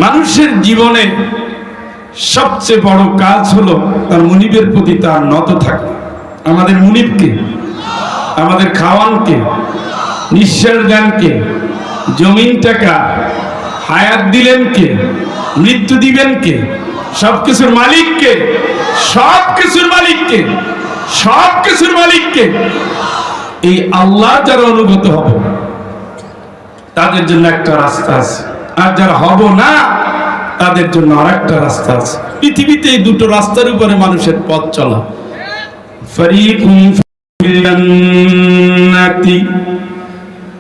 মানুষের জীবনে সবচেয়ে বড় কাজ হলো তার মুনিবের প্রতি তার নত থাকা। আমাদের মুনিবকে, আমাদের খাওয়ানকে, নিঃশ্বাস দানকে, জমিন টাকা হায়াত দিলেন কে, মৃত্যু দিবেন কে, সবকিছুর মালিককে, সবকিছুর মালিককে, সবকিছুর মালিককে। এই আল্লাহ যারা অনুগত হবে তাদের জন্য একটা রাস্তা আছে, আর যারা হব না তাদের জন্য আরেকটা রাস্তা আছে। পৃথিবীতে এই দুটো রাস্তার উপরে মানুষের পথ চলা। ফারিকুন ফিল জান্নাতি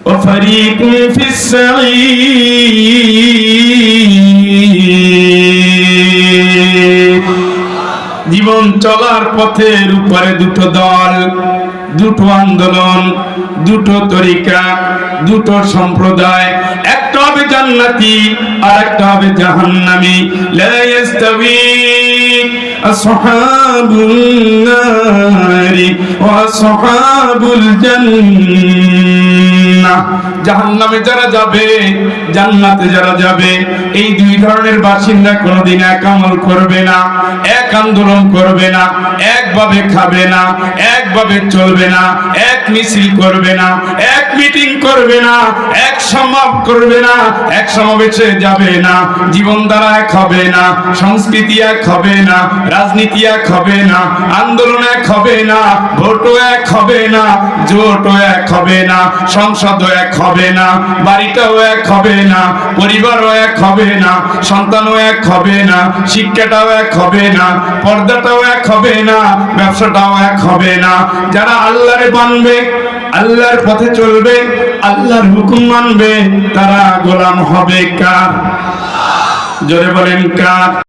ওয়া ফারিকুন ফিস সাঈর। জীবন চলার পথের উপরে দুটো দল, দুটো আন্দোলন, দুটো তরিকা, দুটো সম্প্রদায়। একটা হবে জান্নাতি আর একটা হবে জাহান্নামী। লা ইস্তাবি আসহাবুন নারি ওয়া আসহাবুল জান্নাহ। জাহান্নামে যারা যাবে, জান্নাতে যারা যাবে, এই দুই ধরনের বাসিন্দা কোনোদিন এক আমল করবে না, এক আন্দোলন করবে না, একভাবে খাবে না, একভাবে চলবে না, এক মিছিল করবে না, এক মিটিং করবে না, এক সমাবেশ করবে না, এক সমাবেশে যাবে না। জীবন দ্বারা এক হবে না, সংস্কৃতি এক হবে না, রাজনীতি এক হবে না, আন্দোলন এক হবে না, ভোটও এক হবে না, জোটও এক হবে না, সংসদও এক হবে না, বাড়িটাও এক হবে না, পরিবারও এক হবে না, সন্তানও এক হবে না, শিক্ষাটাও এক হবে না, পর্দাটাও এক হবে না, ব্যবসাটাও এক হবে না। যারা আল্লাহরে মানবে, আল্লাহর পথে চলবে, আল্লাহর হুকুম মানবে, তারা গোলাম হবে কার? জোরে বলেন কার?